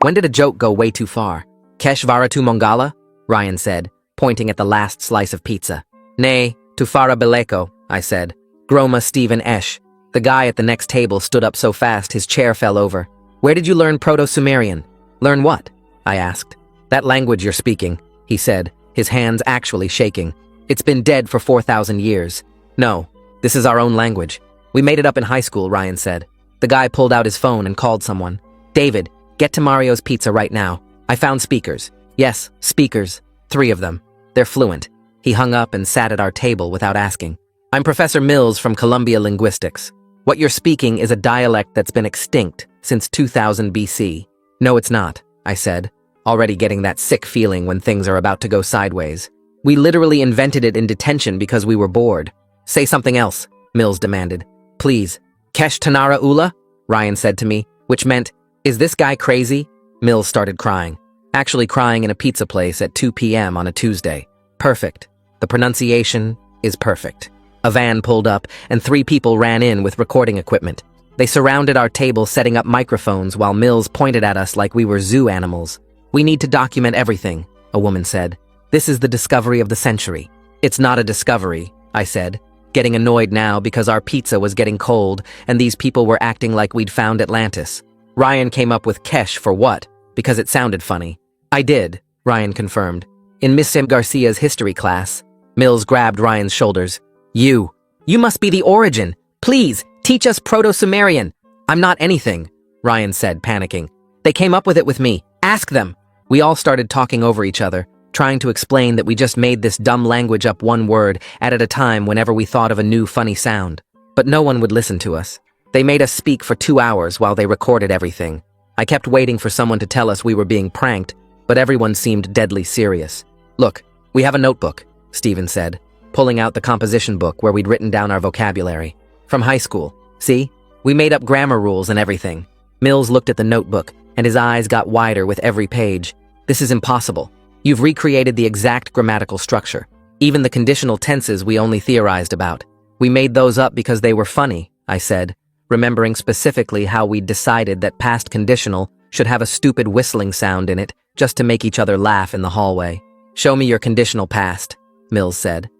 When did a joke go way too far? Kesh vara tu mongala? Ryan said, pointing at the last slice of pizza. Nay, tu fara beleko, I said. Groma Stephen Esh. The guy at the next table stood up so fast his chair fell over. Where did you learn Proto-Sumerian? Learn what? I asked. That language you're speaking, he said, his hands actually shaking. It's been dead for 4,000 years. No, this is our own language. We made it up in high school, Ryan said. The guy pulled out his phone and called someone. David, get to Mario's Pizza right now. I found speakers. Yes, speakers. 3 of them. They're fluent. He hung up and sat at our table without asking. I'm Professor Mills from Columbia Linguistics. What you're speaking is a dialect that's been extinct since 2000 BC. No, it's not, I said, already getting that sick feeling when things are about to go sideways. We literally invented it in detention because we were bored. Say something else, Mills demanded. Please. Kesh Tanara Ula? Ryan said to me, which meant, is this guy crazy? Mills started crying. Actually crying in a pizza place at 2 p.m. on a Tuesday. Perfect. The pronunciation is perfect. A van pulled up, and 3 people ran in with recording equipment. They surrounded our table setting up microphones while Mills pointed at us like we were zoo animals. We need to document everything, a woman said. This is the discovery of the century. It's not a discovery, I said, getting annoyed now because our pizza was getting cold and these people were acting like we'd found Atlantis. Ryan came up with Kesh for what? Because it sounded funny. I did, Ryan confirmed. In Miss Sim Garcia's history class. Mills grabbed Ryan's shoulders. You must be the origin. Please, teach us Proto-Sumerian. I'm not anything, Ryan said, panicking. They came up with it with me. Ask them. We all started talking over each other, trying to explain that we just made this dumb language up one word at a time whenever we thought of a new funny sound. But no one would listen to us. They made us speak for 2 hours while they recorded everything. I kept waiting for someone to tell us we were being pranked, but everyone seemed deadly serious. Look, we have a notebook, Stephen said, pulling out the composition book where we'd written down our vocabulary. From high school. See? We made up grammar rules and everything. Mills looked at the notebook, and his eyes got wider with every page. This is impossible. You've recreated the exact grammatical structure. Even the conditional tenses we only theorized about. We made those up because they were funny, I said, remembering specifically how we'd decided that past conditional should have a stupid whistling sound in it just to make each other laugh in the hallway. Show me your conditional past, Mills said.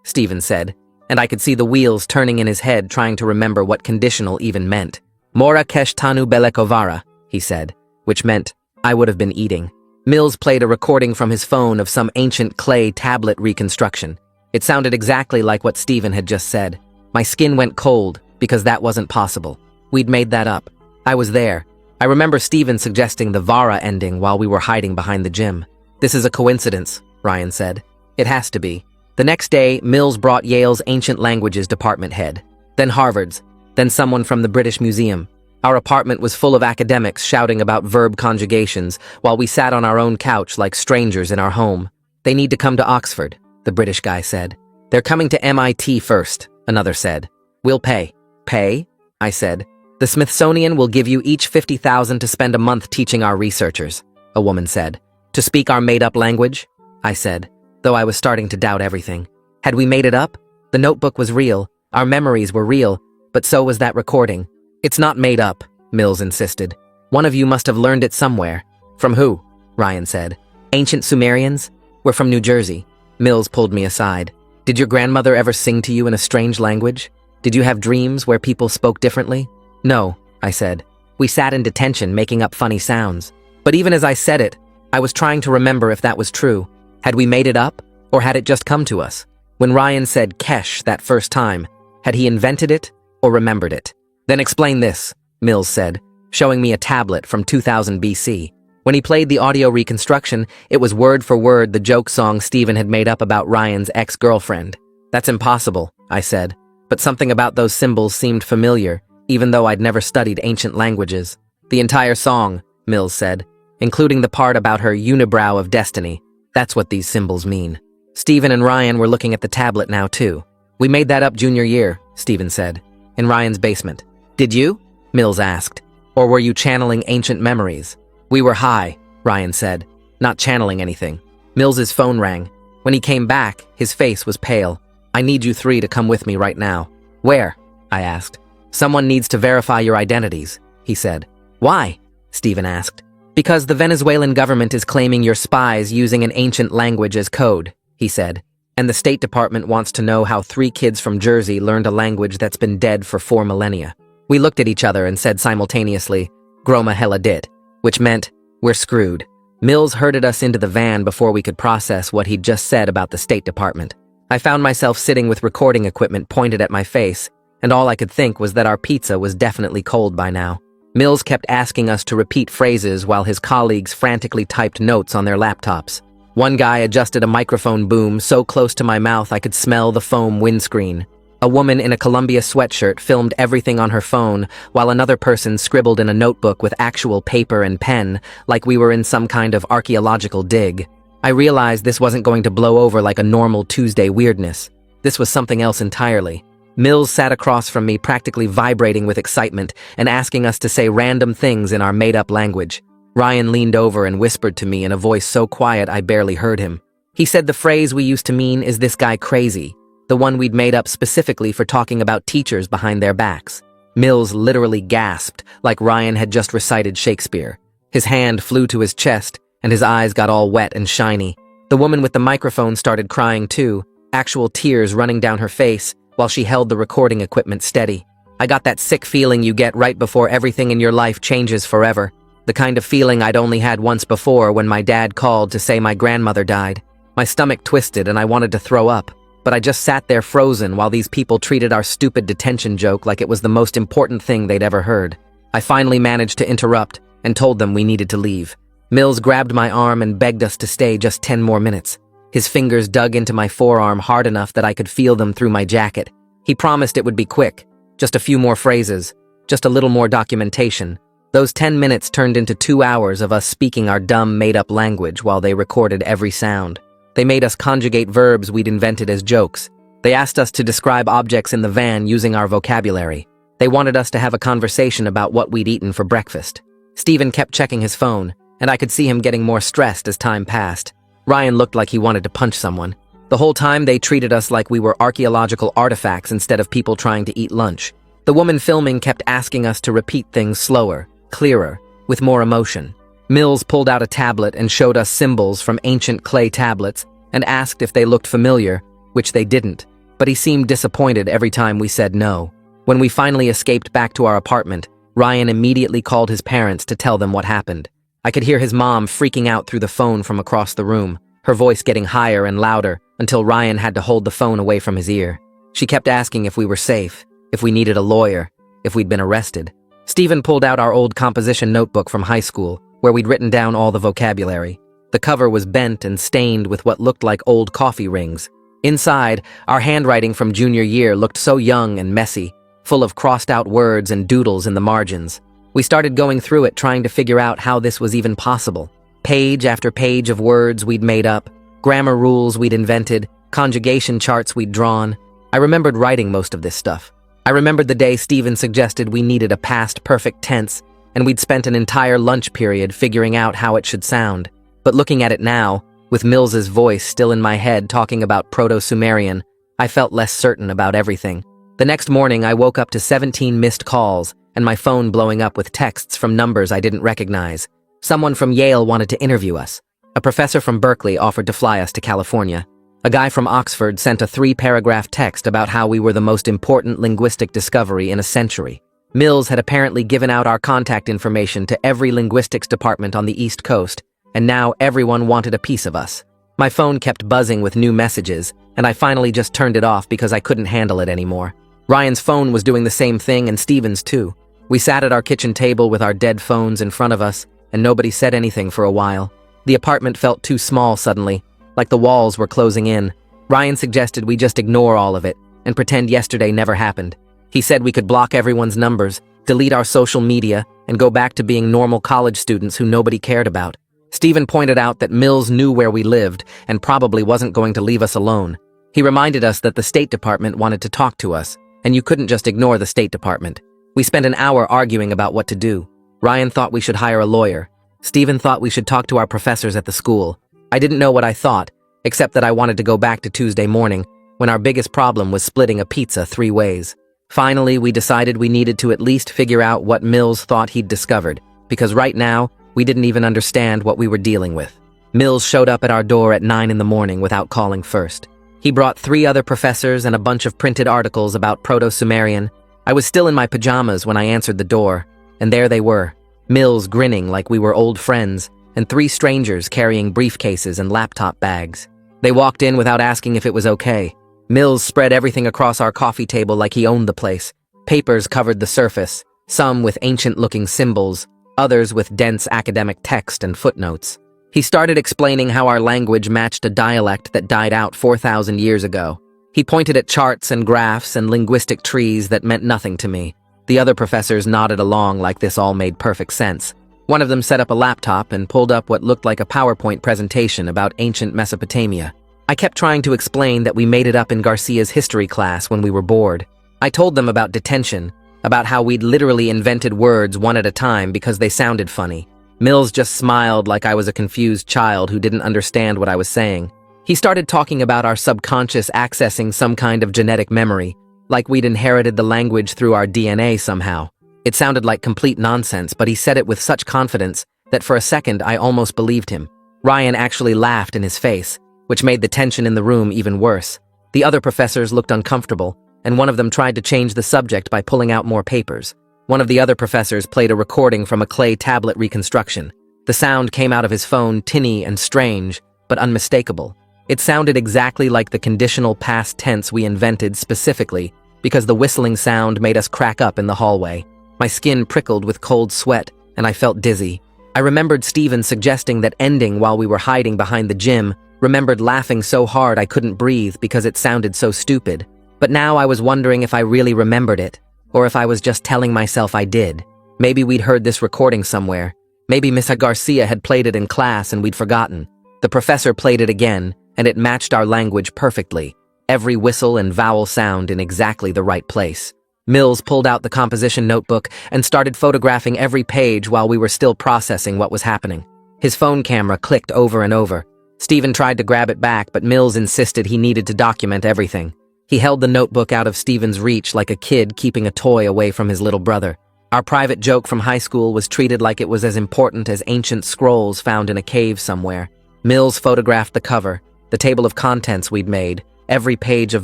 Stephen said, and I could see the wheels turning in his head trying to remember what conditional even meant. Mora kesh tanu belekovara, he said, which meant, I would have been eating. Mills played a recording from his phone of some ancient clay tablet reconstruction. It sounded exactly like what Stephen had just said. My skin went cold, because that wasn't possible. We'd made that up. I was there. I remember Stephen suggesting the Vara ending while we were hiding behind the gym. This is a coincidence, Ryan said. It has to be. The next day, Mills brought Yale's Ancient Languages department head, then Harvard's, then someone from the British Museum. Our apartment was full of academics shouting about verb conjugations while we sat on our own couch like strangers in our home. They need to come to Oxford, the British guy said. They're coming to MIT first, another said. We'll pay. Pay? I said. The Smithsonian will give you each $50,000 to spend a month teaching our researchers, a woman said. To speak our made-up language? I said, though I was starting to doubt everything. Had we made it up? The notebook was real, our memories were real, but so was that recording. It's not made up, Mills insisted. One of you must have learned it somewhere. From who? Ryan said. Ancient Sumerians? We're from New Jersey. Mills pulled me aside. Did your grandmother ever sing to you in a strange language? Did you have dreams where people spoke differently? No, I said. We sat in detention making up funny sounds. But even as I said it, I was trying to remember if that was true. Had we made it up, or had it just come to us? When Ryan said Kesh that first time, had he invented it or remembered it? Then explain this, Mills said, showing me a tablet from 2000 BC. When he played the audio reconstruction, it was word for word the joke song Stephen had made up about Ryan's ex-girlfriend. That's impossible, I said, but something about those symbols seemed familiar, even though I'd never studied ancient languages. The entire song, Mills said, including the part about her unibrow of destiny. That's what these symbols mean. Stephen and Ryan were looking at the tablet now, too. We made that up junior year, Stephen said, in Ryan's basement. Did you? Mills asked. Or were you channeling ancient memories? We were high, Ryan said, not channeling anything. Mills's phone rang. When he came back, his face was pale. I need you 3 to come with me right now. Where? I asked. Someone needs to verify your identities, he said. Why? Stephen asked. Because the Venezuelan government is claiming you're spies using an ancient language as code, he said. And the State Department wants to know how 3 kids from Jersey learned a language that's been dead for 4 millennia. We looked at each other and said simultaneously, Groma hella dit, which meant, we're screwed. Mills herded us into the van before we could process what he'd just said about the State Department. I found myself sitting with recording equipment pointed at my face, and all I could think was that our pizza was definitely cold by now. Mills kept asking us to repeat phrases while his colleagues frantically typed notes on their laptops. One guy adjusted a microphone boom so close to my mouth I could smell the foam windscreen. A woman in a Columbia sweatshirt filmed everything on her phone, while another person scribbled in a notebook with actual paper and pen, like we were in some kind of archaeological dig. I realized this wasn't going to blow over like a normal Tuesday weirdness. This was something else entirely. Mills sat across from me, practically vibrating with excitement and asking us to say random things in our made-up language. Ryan leaned over and whispered to me in a voice so quiet I barely heard him. He said the phrase we used to mean is this guy crazy, the one we'd made up specifically for talking about teachers behind their backs. Mills literally gasped, like Ryan had just recited Shakespeare. His hand flew to his chest, and his eyes got all wet and shiny. The woman with the microphone started crying too, actual tears running down her face, while she held the recording equipment steady. I got that sick feeling you get right before everything in your life changes forever. The kind of feeling I'd only had once before when my dad called to say my grandmother died. My stomach twisted and I wanted to throw up, but I just sat there frozen while these people treated our stupid detention joke like it was the most important thing they'd ever heard. I finally managed to interrupt and told them we needed to leave. Mills grabbed my arm and begged us to stay just 10 more minutes. His fingers dug into my forearm hard enough that I could feel them through my jacket. He promised it would be quick, just a few more phrases, just a little more documentation. Those 10 minutes turned into 2 hours of us speaking our dumb, made-up language while they recorded every sound. They made us conjugate verbs we'd invented as jokes. They asked us to describe objects in the van using our vocabulary. They wanted us to have a conversation about what we'd eaten for breakfast. Stephen kept checking his phone, and I could see him getting more stressed as time passed. Ryan looked like he wanted to punch someone. The whole time they treated us like we were archaeological artifacts instead of people trying to eat lunch. The woman filming kept asking us to repeat things slower, clearer, with more emotion. Mills pulled out a tablet and showed us symbols from ancient clay tablets and asked if they looked familiar, which they didn't, but he seemed disappointed every time we said no. When we finally escaped back to our apartment, Ryan immediately called his parents to tell them what happened. I could hear his mom freaking out through the phone from across the room, her voice getting higher and louder until Ryan had to hold the phone away from his ear. She kept asking if we were safe, if we needed a lawyer, if we'd been arrested. Stephen pulled out our old composition notebook from high school, where we'd written down all the vocabulary. The cover was bent and stained with what looked like old coffee rings. Inside, our handwriting from junior year looked so young and messy, full of crossed-out words and doodles in the margins. We started going through it trying to figure out how this was even possible. Page after page of words we'd made up, grammar rules we'd invented, conjugation charts we'd drawn. I remembered writing most of this stuff. I remembered the day Stephen suggested we needed a past perfect tense, and we'd spent an entire lunch period figuring out how it should sound. But looking at it now, with Mills's voice still in my head talking about Proto-Sumerian, I felt less certain about everything. The next morning, I woke up to 17 missed calls and my phone blowing up with texts from numbers I didn't recognize. Someone from Yale wanted to interview us. A professor from Berkeley offered to fly us to California. A guy from Oxford sent a 3-paragraph text about how we were the most important linguistic discovery in a century. Mills had apparently given out our contact information to every linguistics department on the East Coast, and now everyone wanted a piece of us. My phone kept buzzing with new messages, and I finally just turned it off because I couldn't handle it anymore. Ryan's phone was doing the same thing, and Stephen's too. We sat at our kitchen table with our dead phones in front of us, and nobody said anything for a while. The apartment felt too small suddenly, like the walls were closing in. Ryan suggested we just ignore all of it and pretend yesterday never happened. He said we could block everyone's numbers, delete our social media, and go back to being normal college students who nobody cared about. Stephen pointed out that Mills knew where we lived and probably wasn't going to leave us alone. He reminded us that the State Department wanted to talk to us, and you couldn't just ignore the State Department. We spent an hour arguing about what to do. Ryan thought we should hire a lawyer. Stephen thought we should talk to our professors at the school. I didn't know what I thought, except that I wanted to go back to Tuesday morning, when our biggest problem was splitting a pizza 3 ways. Finally, we decided we needed to at least figure out what Mills thought he'd discovered, because right now, We didn't even understand what we were dealing with. Mills showed up at our door at 9 in the morning without calling first. He brought 3 other professors and a bunch of printed articles about Proto-Sumerian. I was still in my pajamas when I answered the door, and there they were, Mills grinning like we were old friends, and 3 strangers carrying briefcases and laptop bags. They walked in without asking if it was okay. Mills spread everything across our coffee table like he owned the place. Papers covered the surface, some with ancient-looking symbols, others with dense academic text and footnotes. He started explaining how our language matched a dialect that died out 4,000 years ago. He pointed at charts and graphs and linguistic trees that meant nothing to me. The other professors nodded along like this all made perfect sense. One of them set up a laptop and pulled up what looked like a PowerPoint presentation about ancient Mesopotamia. I kept trying to explain that we made it up in Garcia's history class when we were bored. I told them about detention, about how we'd literally invented words one at a time because they sounded funny. Mills just smiled like I was a confused child who didn't understand what I was saying. He started talking about our subconscious accessing some kind of genetic memory, like we'd inherited the language through our DNA somehow. It sounded like complete nonsense, but he said it with such confidence that for a second I almost believed him. Ryan actually laughed in his face, which made the tension in the room even worse. The other professors looked uncomfortable, and one of them tried to change the subject by pulling out more papers. One of the other professors played a recording from a clay tablet reconstruction. The sound came out of his phone tinny and strange, but unmistakable. It sounded exactly like the conditional past tense we invented specifically because the whistling sound made us crack up in the hallway. My skin prickled with cold sweat, and I felt dizzy. I remembered Steven suggesting that ending while we were hiding behind the gym, remembered laughing so hard I couldn't breathe because it sounded so stupid. But now I was wondering if I really remembered it, or if I was just telling myself I did. Maybe we'd heard this recording somewhere. Maybe Miss Garcia had played it in class and we'd forgotten. The professor played it again, and it matched our language perfectly. Every whistle and vowel sound in exactly the right place. Mills pulled out the composition notebook and started photographing every page while we were still processing what was happening. His phone camera clicked over and over. Steven tried to grab it back, but Mills insisted he needed to document everything. He held the notebook out of Steven's reach like a kid keeping a toy away from his little brother. Our private joke from high school was treated like it was as important as ancient scrolls found in a cave somewhere. Mills photographed the cover, the table of contents we'd made, every page of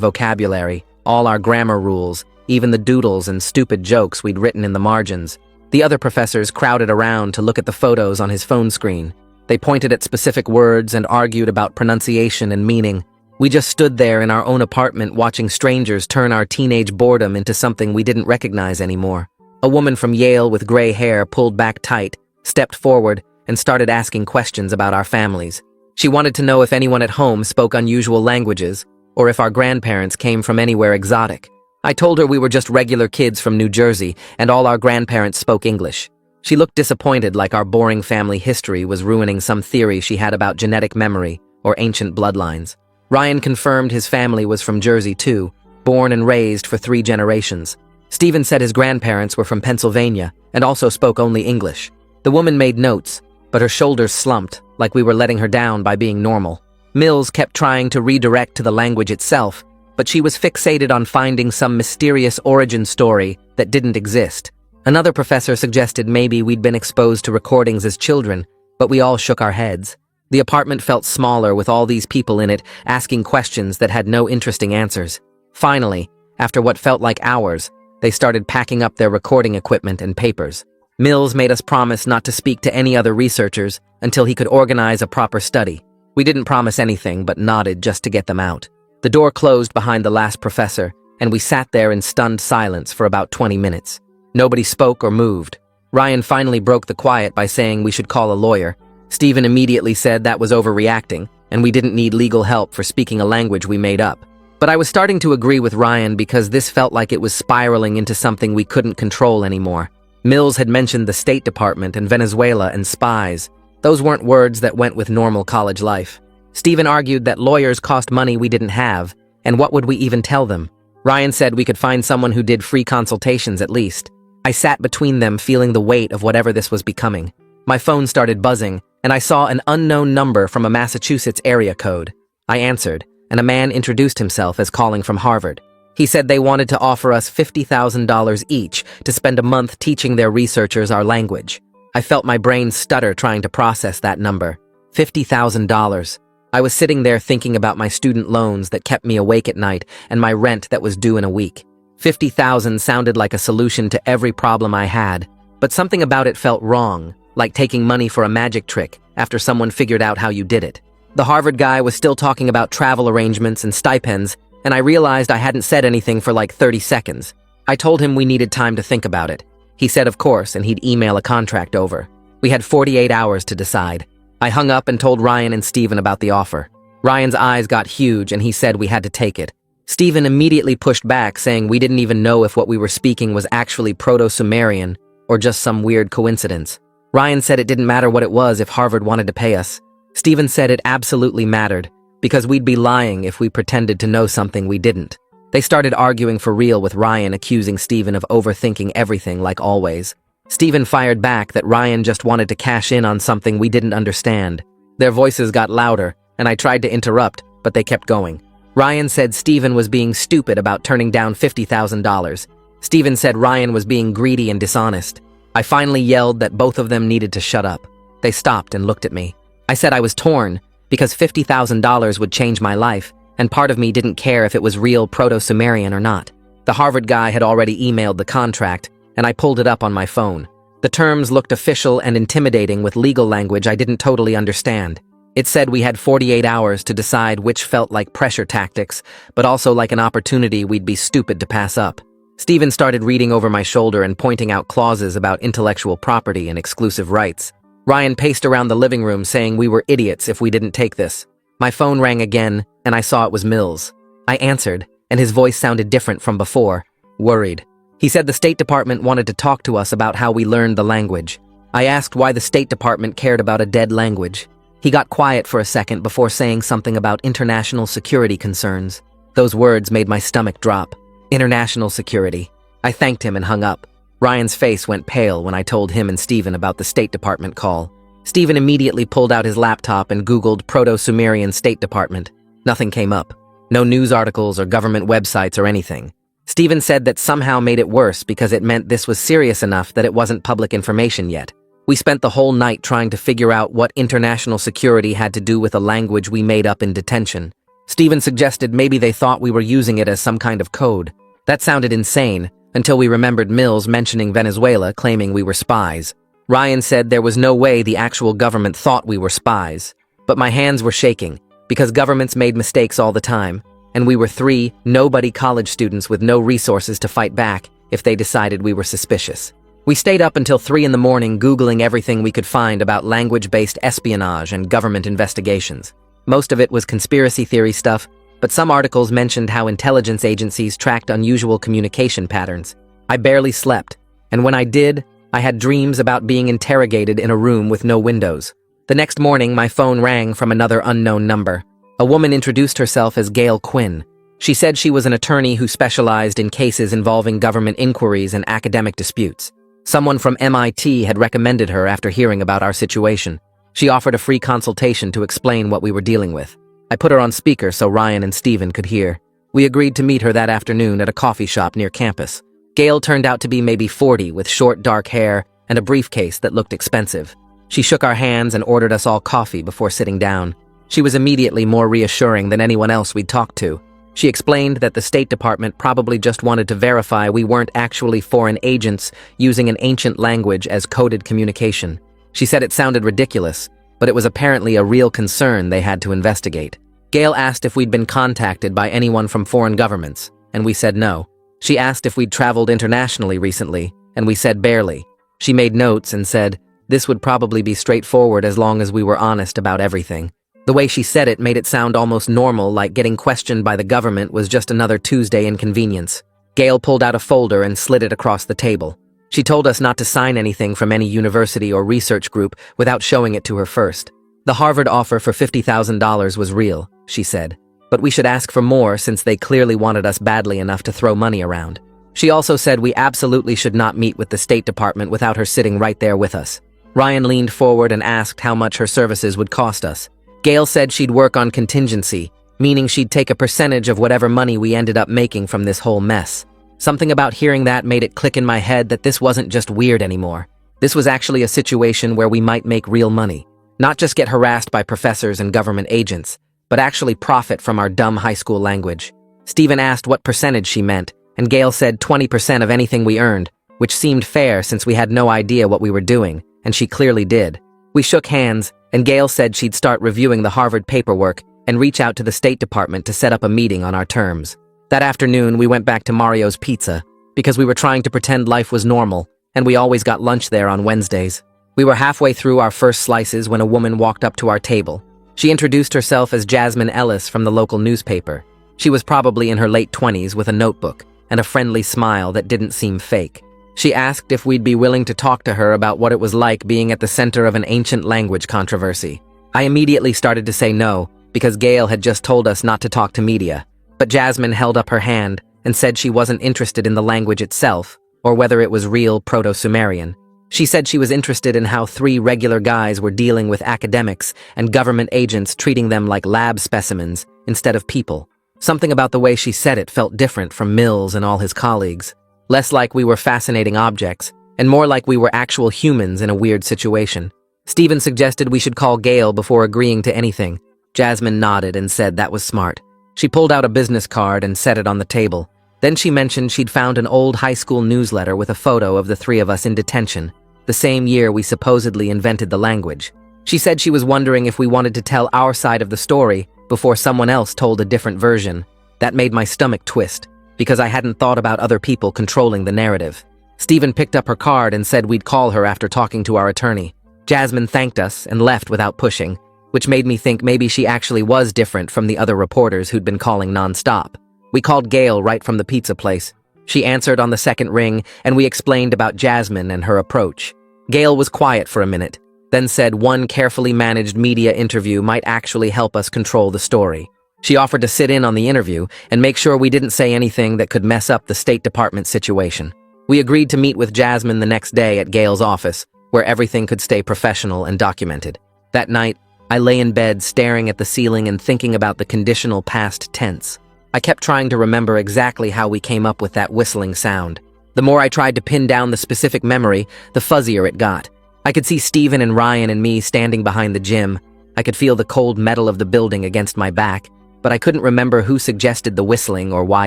vocabulary, all our grammar rules, even the doodles and stupid jokes we'd written in the margins. The other professors crowded around to look at the photos on his phone screen. They pointed at specific words and argued about pronunciation and meaning. We just stood there in our own apartment watching strangers turn our teenage boredom into something we didn't recognize anymore. A woman from Yale with gray hair pulled back tight, stepped forward, and started asking questions about our families. She wanted to know if anyone at home spoke unusual languages, or if our grandparents came from anywhere exotic. I told her we were just regular kids from New Jersey, and all our grandparents spoke English. She looked disappointed like our boring family history was ruining some theory she had about genetic memory or ancient bloodlines. Ryan confirmed his family was from Jersey too, born and raised for 3 generations. Steven said his grandparents were from Pennsylvania and also spoke only English. The woman made notes, but her shoulders slumped, like we were letting her down by being normal. Mills kept trying to redirect to the language itself, but she was fixated on finding some mysterious origin story that didn't exist. Another professor suggested maybe we'd been exposed to recordings as children, but we all shook our heads. The apartment felt smaller with all these people in it asking questions that had no interesting answers. Finally, after what felt like hours, they started packing up their recording equipment and papers. Mills made us promise not to speak to any other researchers until he could organize a proper study. We didn't promise anything but nodded just to get them out. The door closed behind the last professor, and we sat there in stunned silence for about 20 minutes. Nobody spoke or moved. Ryan finally broke the quiet by saying we should call a lawyer. Steven immediately said that was overreacting, and we didn't need legal help for speaking a language we made up. But I was starting to agree with Ryan because this felt like it was spiraling into something we couldn't control anymore. Mills had mentioned the State Department and Venezuela and spies. Those weren't words that went with normal college life. Steven argued that lawyers cost money we didn't have, and what would we even tell them? Ryan said we could find someone who did free consultations at least. I sat between them feeling the weight of whatever this was becoming. My phone started buzzing, and I saw an unknown number from a Massachusetts area code. I answered, and a man introduced himself as calling from Harvard. He said they wanted to offer us $50,000 each to spend a month teaching their researchers our language. I felt my brain stutter trying to process that number. $50,000. I was sitting there thinking about my student loans that kept me awake at night and my rent that was due in a week. 50,000 sounded like a solution to every problem I had, but something about it felt wrong, like taking money for a magic trick after someone figured out how you did it. The Harvard guy was still talking about travel arrangements and stipends, and I realized I hadn't said anything for like 30 seconds. I told him we needed time to think about it. He said of course, and he'd email a contract over. We had 48 hours to decide. I hung up and told Ryan and Steven about the offer. Ryan's eyes got huge and he said we had to take it. Steven immediately pushed back, saying we didn't even know if what we were speaking was actually Proto-Sumerian or just some weird coincidence. Ryan said it didn't matter what it was if Harvard wanted to pay us. Steven said it absolutely mattered, because we'd be lying if we pretended to know something we didn't. They started arguing for real, with Ryan accusing Steven of overthinking everything like always. Steven fired back that Ryan just wanted to cash in on something we didn't understand. Their voices got louder, and I tried to interrupt, but they kept going. Ryan said Steven was being stupid about turning down $50,000. Steven said Ryan was being greedy and dishonest. I finally yelled that both of them needed to shut up. They stopped and looked at me. I said I was torn, because $50,000 would change my life, and part of me didn't care if it was real Proto-Sumerian or not. The Harvard guy had already emailed the contract, and I pulled it up on my phone. The terms looked official and intimidating with legal language I didn't totally understand. It said we had 48 hours to decide, which felt like pressure tactics, but also like an opportunity we'd be stupid to pass up. Steven started reading over my shoulder and pointing out clauses about intellectual property and exclusive rights. Ryan paced around the living room saying we were idiots if we didn't take this. My phone rang again, and I saw it was Mills. I answered, and his voice sounded different from before, worried. He said the State Department wanted to talk to us about how we learned the language. I asked why the State Department cared about a dead language. He got quiet for a second before saying something about international security concerns. Those words made my stomach drop. International security. I thanked him and hung up. Ryan's face went pale when I told him and Steven about the State Department call. Steven immediately pulled out his laptop and Googled Proto-Sumerian State Department. Nothing came up. No news articles or government websites or anything. Steven said that somehow made it worse because it meant this was serious enough that it wasn't public information yet. We spent the whole night trying to figure out what international security had to do with a language we made up in detention. Steven suggested maybe they thought we were using it as some kind of code. That sounded insane, until we remembered Mills mentioning Venezuela, claiming we were spies. Ryan said there was no way the actual government thought we were spies. But my hands were shaking, because governments made mistakes all the time, and we were three nobody college students with no resources to fight back if they decided we were suspicious. We stayed up until 3 in the morning Googling everything we could find about language-based espionage and government investigations. Most of it was conspiracy theory stuff, but some articles mentioned how intelligence agencies tracked unusual communication patterns. I barely slept, and when I did, I had dreams about being interrogated in a room with no windows. The next morning, my phone rang from another unknown number. A woman introduced herself as Gail Quinn. She said she was an attorney who specialized in cases involving government inquiries and academic disputes. Someone from MIT had recommended her after hearing about our situation. She offered a free consultation to explain what we were dealing with. I put her on speaker so Ryan and Steven could hear. We agreed to meet her that afternoon at a coffee shop near campus. Gail turned out to be maybe 40 with short dark hair and a briefcase that looked expensive. She shook our hands and ordered us all coffee before sitting down. She was immediately more reassuring than anyone else we'd talked to. She explained that the State Department probably just wanted to verify we weren't actually foreign agents using an ancient language as coded communication. She said it sounded ridiculous, but it was apparently a real concern they had to investigate. Gail asked if we'd been contacted by anyone from foreign governments, and we said no. She asked if we'd traveled internationally recently, and we said barely. She made notes and said this would probably be straightforward as long as we were honest about everything. The way she said it made it sound almost normal, like getting questioned by the government was just another Tuesday inconvenience. Gail pulled out a folder and slid it across the table. She told us not to sign anything from any university or research group without showing it to her first. The Harvard offer for $50,000 was real, she said, but we should ask for more since they clearly wanted us badly enough to throw money around. She also said we absolutely should not meet with the State Department without her sitting right there with us. Ryan leaned forward and asked how much her services would cost us. Gail said she'd work on contingency, meaning she'd take a percentage of whatever money we ended up making from this whole mess. Something about hearing that made it click in my head that this wasn't just weird anymore. This was actually a situation where we might make real money. Not just get harassed by professors and government agents, but actually profit from our dumb high school language. Stephen asked what percentage she meant, and Gail said 20% of anything we earned, which seemed fair since we had no idea what we were doing, and she clearly did. We shook hands, and Gail said she'd start reviewing the Harvard paperwork and reach out to the State Department to set up a meeting on our terms. That afternoon, we went back to Mario's Pizza, because we were trying to pretend life was normal, and we always got lunch there on Wednesdays. We were halfway through our first slices when a woman walked up to our table. She introduced herself as Jasmine Ellis from the local newspaper. She was probably in her late 20s with a notebook and a friendly smile that didn't seem fake. She asked if we'd be willing to talk to her about what it was like being at the center of an ancient language controversy. I immediately started to say no, because Gail had just told us not to talk to media. But Jasmine held up her hand and said she wasn't interested in the language itself, or whether it was real Proto-Sumerian. She said she was interested in how 3 regular guys were dealing with academics and government agents treating them like lab specimens instead of people. Something about the way she said it felt different from Mills and all his colleagues. Less like we were fascinating objects, and more like we were actual humans in a weird situation. Stephen suggested we should call Gail before agreeing to anything. Jasmine nodded and said that was smart. She pulled out a business card and set it on the table. Then she mentioned she'd found an old high school newsletter with a photo of the 3 of us in detention, the same year we supposedly invented the language. She said she was wondering if we wanted to tell our side of the story before someone else told a different version. That made my stomach twist, because I hadn't thought about other people controlling the narrative. Stephen picked up her card and said we'd call her after talking to our attorney. Jasmine thanked us and left without pushing, which made me think maybe she actually was different from the other reporters who'd been calling nonstop. We called Gail right from the pizza place. She answered on the second ring, and we explained about Jasmine and her approach. Gail was quiet for a minute, then said one carefully managed media interview might actually help us control the story. She offered to sit in on the interview and make sure we didn't say anything that could mess up the State Department situation. We agreed to meet with Jasmine the next day at Gail's office, where everything could stay professional and documented. That night, I lay in bed staring at the ceiling and thinking about the conditional past tense. I kept trying to remember exactly how we came up with that whistling sound. The more I tried to pin down the specific memory, the fuzzier it got. I could see Stephen and Ryan and me standing behind the gym. I could feel the cold metal of the building against my back, but I couldn't remember who suggested the whistling or why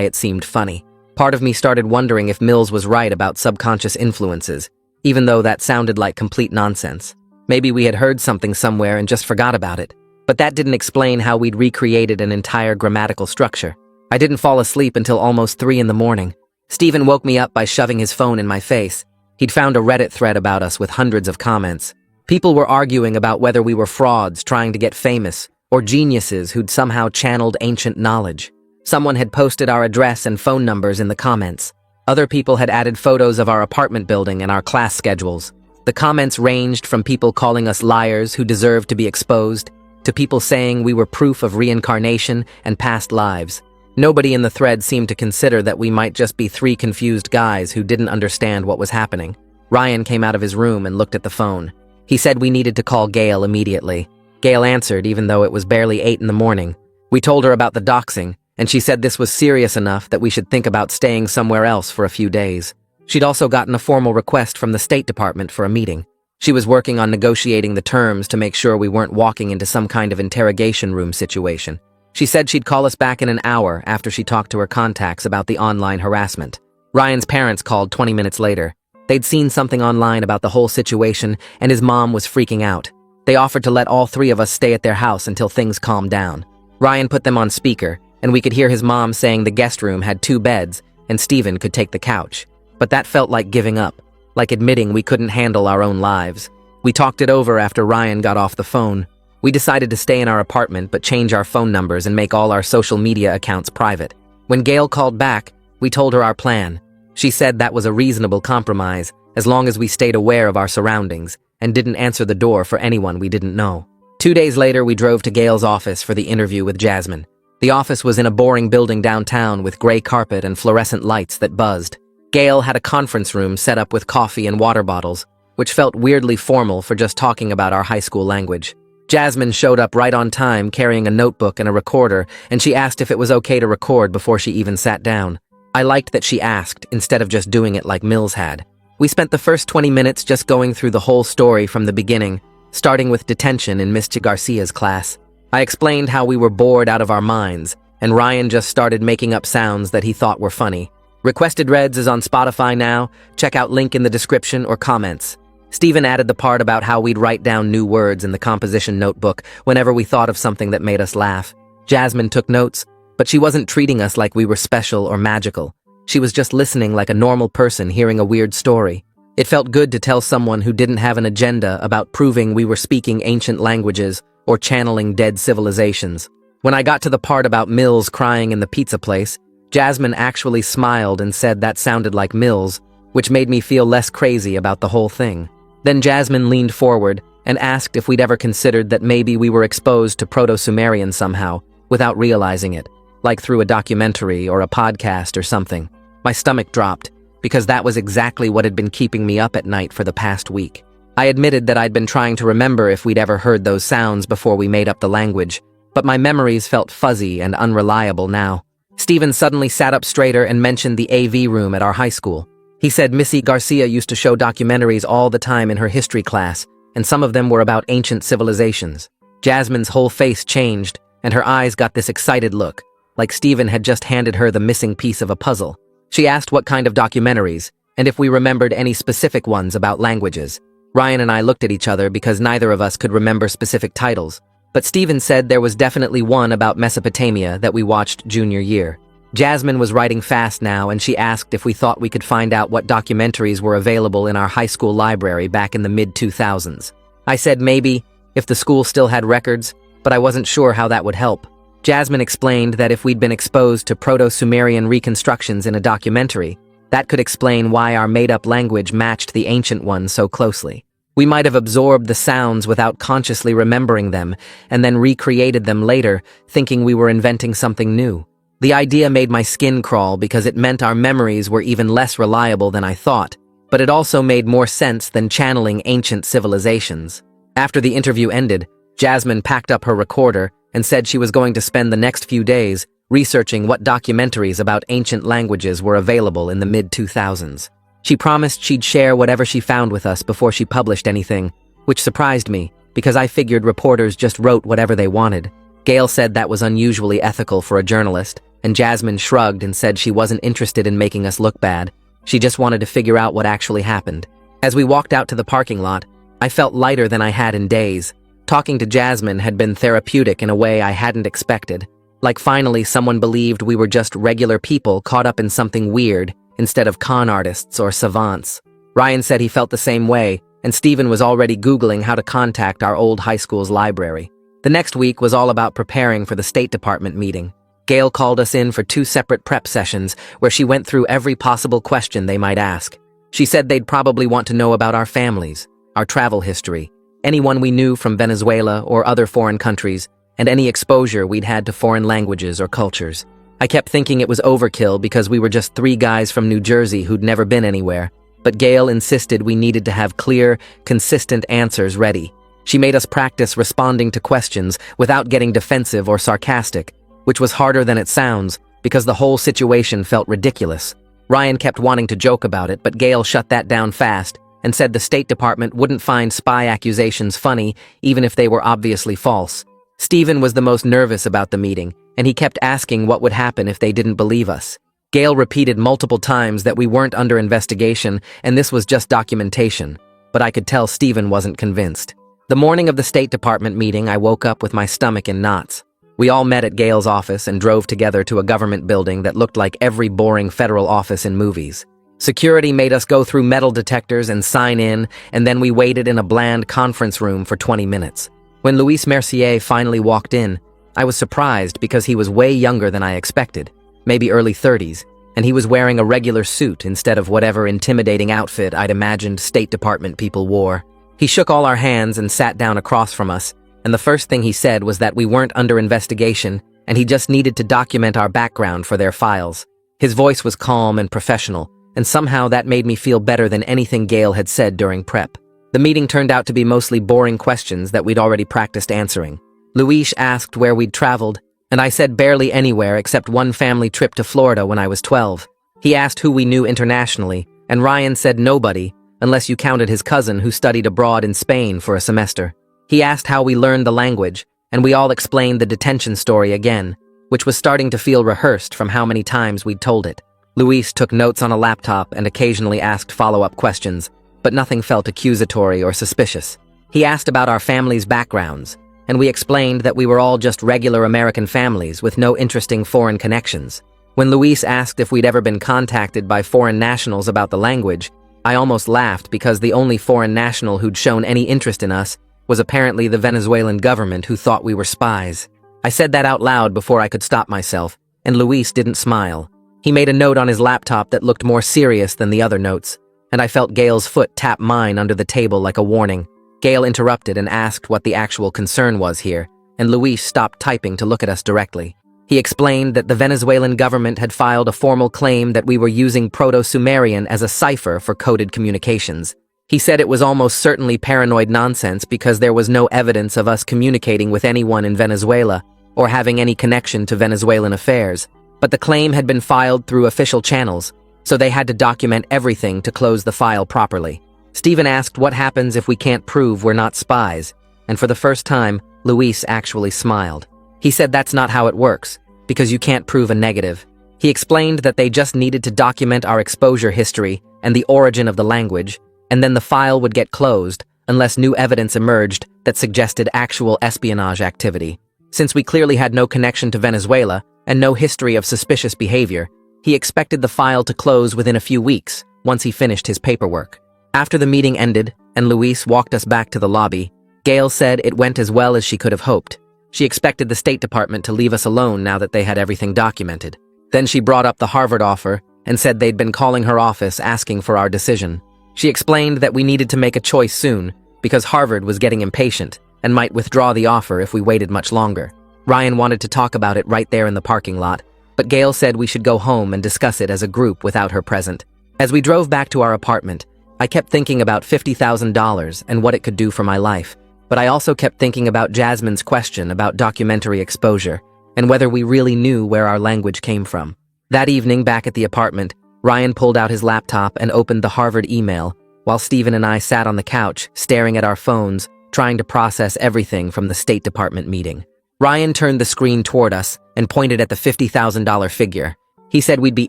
it seemed funny. Part of me started wondering if Mills was right about subconscious influences, even though that sounded like complete nonsense. Maybe we had heard something somewhere and just forgot about it. But that didn't explain how we'd recreated an entire grammatical structure. I didn't fall asleep until almost 3 in the morning. Stephen woke me up by shoving his phone in my face. He'd found a Reddit thread about us with hundreds of comments. People were arguing about whether we were frauds trying to get famous, or geniuses who'd somehow channeled ancient knowledge. Someone had posted our address and phone numbers in the comments. Other people had added photos of our apartment building and our class schedules. The comments ranged from people calling us liars who deserved to be exposed, to people saying we were proof of reincarnation and past lives. Nobody in the thread seemed to consider that we might just be 3 confused guys who didn't understand what was happening. Ryan came out of his room and looked at the phone. He said we needed to call Gail immediately. Gail answered even though it was barely 8 in the morning. We told her about the doxing, and she said this was serious enough that we should think about staying somewhere else for a few days. She'd also gotten a formal request from the State Department for a meeting. She was working on negotiating the terms to make sure we weren't walking into some kind of interrogation room situation. She said she'd call us back in an hour after she talked to her contacts about the online harassment. Ryan's parents called 20 minutes later. They'd seen something online about the whole situation, and his mom was freaking out. They offered to let all 3 of us stay at their house until things calmed down. Ryan put them on speaker, and we could hear his mom saying the guest room had 2 beds, and Stephen could take the couch. But that felt like giving up, like admitting we couldn't handle our own lives. We talked it over after Ryan got off the phone. We decided to stay in our apartment but change our phone numbers and make all our social media accounts private. When Gail called back, we told her our plan. She said that was a reasonable compromise, as long as we stayed aware of our surroundings and didn't answer the door for anyone we didn't know. 2 days later, we drove to Gail's office for the interview with Jasmine. The office was in a boring building downtown with gray carpet and fluorescent lights that buzzed. Gail had a conference room set up with coffee and water bottles, which felt weirdly formal for just talking about our high school language. Jasmine showed up right on time carrying a notebook and a recorder, and she asked if it was okay to record before she even sat down. I liked that she asked, instead of just doing it like Mills had. We spent the first 20 minutes just going through the whole story from the beginning, starting with detention in Mr. Garcia's class. I explained how we were bored out of our minds, and Ryan just started making up sounds that he thought were funny. Requested Reds is on Spotify now. Check out link in the description or comments. Steven added the part about how we'd write down new words in the composition notebook whenever we thought of something that made us laugh. Jasmine took notes, but she wasn't treating us like we were special or magical. She was just listening like a normal person hearing a weird story. It felt good to tell someone who didn't have an agenda about proving we were speaking ancient languages or channeling dead civilizations. When I got to the part about Mills crying in the pizza place, Jasmine actually smiled and said that sounded like Mills, which made me feel less crazy about the whole thing. Then Jasmine leaned forward and asked if we'd ever considered that maybe we were exposed to Proto-Sumerian somehow, without realizing it, like through a documentary or a podcast or something. My stomach dropped, because that was exactly what had been keeping me up at night for the past week. I admitted that I'd been trying to remember if we'd ever heard those sounds before we made up the language, but my memories felt fuzzy and unreliable now. Steven suddenly sat up straighter and mentioned the AV room at our high school. He said Missy Garcia used to show documentaries all the time in her history class, and some of them were about ancient civilizations. Jasmine's whole face changed, and her eyes got this excited look, like Steven had just handed her the missing piece of a puzzle. She asked what kind of documentaries, and if we remembered any specific ones about languages. Ryan and I looked at each other because neither of us could remember specific titles, but Steven said there was definitely one about Mesopotamia that we watched junior year. Jasmine was writing fast now, and she asked if we thought we could find out what documentaries were available in our high school library back in the mid-2000s. I said maybe, if the school still had records, but I wasn't sure how that would help. Jasmine explained that if we'd been exposed to Proto-Sumerian reconstructions in a documentary, that could explain why our made-up language matched the ancient one so closely. We might have absorbed the sounds without consciously remembering them, and then recreated them later, thinking we were inventing something new. The idea made my skin crawl because it meant our memories were even less reliable than I thought, but it also made more sense than channeling ancient civilizations. After the interview ended, Jasmine packed up her recorder and said she was going to spend the next few days researching what documentaries about ancient languages were available in the mid-2000s. She promised she'd share whatever she found with us before she published anything, which surprised me, because I figured reporters just wrote whatever they wanted. Gail said that was unusually ethical for a journalist, and Jasmine shrugged and said she wasn't interested in making us look bad. She just wanted to figure out what actually happened. As we walked out to the parking lot, I felt lighter than I had in days. Talking to Jasmine had been therapeutic in a way I hadn't expected. Like finally someone believed we were just regular people caught up in something weird, instead of con artists or savants. Ryan said he felt the same way, and Steven was already Googling how to contact our old high school's library. The next week was all about preparing for the State Department meeting. Gail called us in for 2 separate prep sessions where she went through every possible question they might ask. She said they'd probably want to know about our families, our travel history, anyone we knew from Venezuela or other foreign countries, and any exposure we'd had to foreign languages or cultures. I kept thinking it was overkill because we were just 3 guys from New Jersey who'd never been anywhere, but Gail insisted we needed to have clear, consistent answers ready. She made us practice responding to questions without getting defensive or sarcastic, which was harder than it sounds because the whole situation felt ridiculous. Ryan kept wanting to joke about it, but Gail shut that down fast and said the State Department wouldn't find spy accusations funny even if they were obviously false. Steven was the most nervous about the meeting, and he kept asking what would happen if they didn't believe us. Gail repeated multiple times that we weren't under investigation and this was just documentation, but I could tell Steven wasn't convinced. The morning of the State Department meeting, I woke up with my stomach in knots. We all met at Gail's office and drove together to a government building that looked like every boring federal office in movies. Security made us go through metal detectors and sign in, and then we waited in a bland conference room for 20 minutes. When Luis Mercier finally walked in, I was surprised because he was way younger than I expected, maybe early 30s, and he was wearing a regular suit instead of whatever intimidating outfit I'd imagined State Department people wore. He shook all our hands and sat down across from us, and the first thing he said was that we weren't under investigation and he just needed to document our background for their files. His voice was calm and professional, and somehow that made me feel better than anything Gail had said during prep. The meeting turned out to be mostly boring questions that we'd already practiced answering. Luis asked where we'd traveled, and I said barely anywhere except one family trip to Florida when I was 12. He asked who we knew internationally, and Ryan said nobody, unless you counted his cousin who studied abroad in Spain for a semester. He asked how we learned the language, and we all explained the detention story again, which was starting to feel rehearsed from how many times we'd told it. Luis took notes on a laptop and occasionally asked follow-up questions, but nothing felt accusatory or suspicious. He asked about our families' backgrounds, and we explained that we were all just regular American families with no interesting foreign connections. When Luis asked if we'd ever been contacted by foreign nationals about the language, I almost laughed because the only foreign national who'd shown any interest in us was apparently the Venezuelan government, who thought we were spies. I said that out loud before I could stop myself, and Luis didn't smile. He made a note on his laptop that looked more serious than the other notes, and I felt Gail's foot tap mine under the table like a warning. Gail interrupted and asked what the actual concern was here, and Luis stopped typing to look at us directly. He explained that the Venezuelan government had filed a formal claim that we were using Proto-Sumerian as a cipher for coded communications. He said it was almost certainly paranoid nonsense because there was no evidence of us communicating with anyone in Venezuela or having any connection to Venezuelan affairs. But the claim had been filed through official channels, so they had to document everything to close the file properly. Stephen asked what happens if we can't prove we're not spies, and for the first time, Luis actually smiled. He said that's not how it works, because you can't prove a negative. He explained that they just needed to document our exposure history and the origin of the language, and then the file would get closed unless new evidence emerged that suggested actual espionage activity. Since we clearly had no connection to Venezuela and no history of suspicious behavior, he expected the file to close within a few weeks once he finished his paperwork. After the meeting ended and Luis walked us back to the lobby, Gail said it went as well as she could have hoped. She expected the State Department to leave us alone now that they had everything documented. Then she brought up the Harvard offer and said they'd been calling her office asking for our decision. She explained that we needed to make a choice soon because Harvard was getting impatient and might withdraw the offer if we waited much longer. Ryan wanted to talk about it right there in the parking lot, but Gail said we should go home and discuss it as a group without her present. As we drove back to our apartment, I kept thinking about $50,000 and what it could do for my life, but I also kept thinking about Jasmine's question about documentary exposure and whether we really knew where our language came from. That evening, back at the apartment, Ryan pulled out his laptop and opened the Harvard email, while Stephen and I sat on the couch, staring at our phones, trying to process everything from the State Department meeting. Ryan turned the screen toward us and pointed at the $50,000 figure. He said we'd be